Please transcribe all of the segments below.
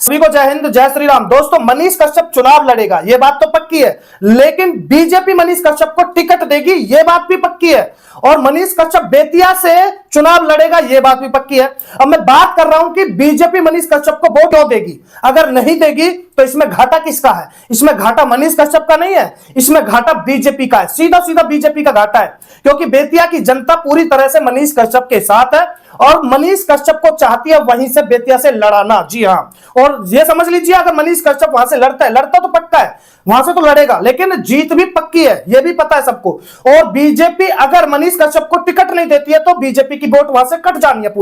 सभी को जय हिंद, जय श्री राम। दोस्तों, मनीष कश्यप चुनाव लड़ेगा, ये बात तो पक्की है, लेकिन बीजेपी मनीष कश्यप को टिकट देगी, ये बात भी पक्की है। और मनीष कश्यप बेतिया से चुनाव लड़ेगा, ये बात भी पक्की है। अब मैं बात कर रहा हूं कि बीजेपी मनीष कश्यप को वोट क्यों देगी। अगर नहीं देगी तो इसमें घाटा किसका है? इसमें घाटा मनीष कश्यप का नहीं है, इसमें घाटा बीजेपी का है, सीधा सीधा बीजेपी का घाटा है। क्योंकि बेतिया की जनता पूरी तरह से मनीष कश्यप के साथ है और मनीष कश्यप को चाहती है वहीं से बेतिया से लड़ाना। जी हां, और ये समझ लीजिए, अगर मनीष कश्यप वहां से लड़ता तो पक्का है, वहां से तो लड़ेगा, लेकिन जीत भी पक्की है, ये भी पता है सबको। और बीजेपी अगर मनीष कश्यप को टिकट नहीं देती है तो बीजेपी की वोट वहां से कट जानी है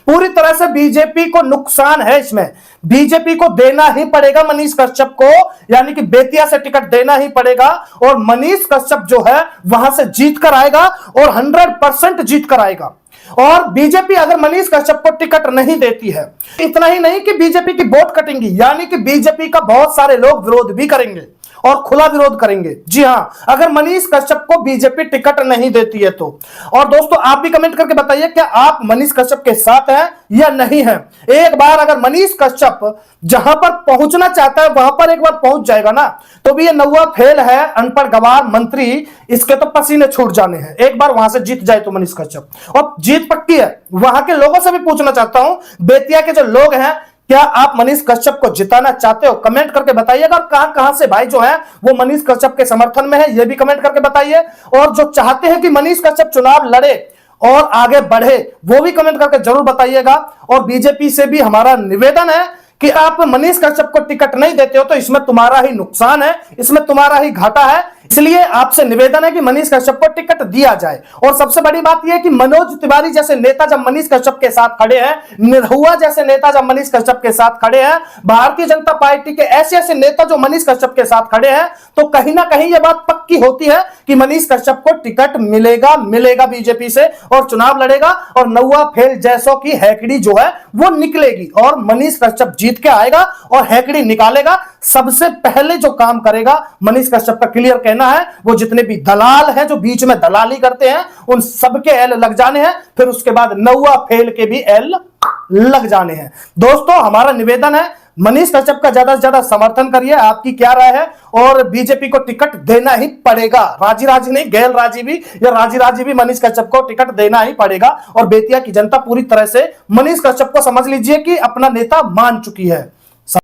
पूरी तरह से बीजेपी को नुकसान है इसमें। बीजेपी को देना ही पड़ेगा मनीष कश्यप को, यानी कि बेतिया से टिकट देना ही पड़ेगा और मनीष कश्यप जो है वहां से जीत कर आएगा और 100% जीत कर आएगा। और बीजेपी अगर मनीष कश्यप को टिकट नहीं देती है, इतना ही नहीं कि बीजेपी की वोट कटेंगी, यानी कि बीजेपी का बहुत सारे लोग विरोध भी करेंगे और खुला विरोध करेंगे। जी हां, अगर मनीष कश्यप को बीजेपी टिकट नहीं देती है तो। और दोस्तों, आप भी कमेंट करके बताइए, क्या आप मनीष कश्यप के साथ हैं या नहीं हैं? एक बार अगर मनीष कश्यप जहां पर पहुंचना चाहता है वहां पर एक बार पहुंच जाएगा ना, तो भी ये नौवा फेल है, अनपढ़ गवार मंत्री, इसके तो पसीने छूट जाने हैं। एक बार वहां से जीत जाए तो मनीष कश्यप, और जीत पक्की है। वहां के लोगों से भी पूछना चाहता हूं, बेतिया के जो लोग हैं, क्या आप मनीष कश्यप को जिताना चाहते हो? कमेंट करके बताइएगा। और कहां कहां से भाई जो है वो मनीष कश्यप के समर्थन में है, ये भी कमेंट करके बताइए। और जो चाहते हैं कि मनीष कश्यप चुनाव लड़े और आगे बढ़े, वो भी कमेंट करके जरूर बताइएगा। और बीजेपी से भी हमारा निवेदन है कि आप मनीष कश्यप को टिकट नहीं देते हो तो इसमें तुम्हारा ही नुकसान है, इसमें तुम्हारा ही घाटा है। इसलिए आपसे निवेदन है कि मनीष कश्यप को टिकट दिया जाए। और सबसे बड़ी बात यह है कि मनोज तिवारी जैसे नेता जब मनीष कश्यप के साथ खड़े हैं, निरहुआ जैसे नेता जब मनीष कश्यप के साथ खड़े हैं, भारतीय जनता पार्टी के ऐसे ऐसे नेता जो मनीष कश्यप के साथ खड़े हैं, तो कहीं ना कहीं यह बात पक्की होती है कि मनीष कश्यप को टिकट मिलेगा बीजेपी से और चुनाव लड़ेगा और नौवा फेल जैसों की हैकड़ी जो है वो निकलेगी और मनीष कश्यप जीत के आएगा और हैकड़ी निकालेगा। सबसे पहले जो काम करेगा मनीष कश्यप का क्लियर कहना है, वो जितने भी दलाल हैं जो बीच में दलाली करते हैं उन सबके एल लग जाने हैं, फिर उसके बाद नौवा फेल के भी एल लग जाने हैं। दोस्तों, हमारा निवेदन है, मनीष कश्यप का ज्यादा से ज्यादा समर्थन करिए। आपकी क्या राय है? और बीजेपी को टिकट देना ही पड़ेगा, राजी राजी नहीं, गैर राजी भी या राजी राजी भी मनीष कश्यप को टिकट देना ही पड़ेगा। और बेतिया की जनता पूरी तरह से मनीष कश्यप को समझ लीजिए कि अपना नेता मान चुकी है।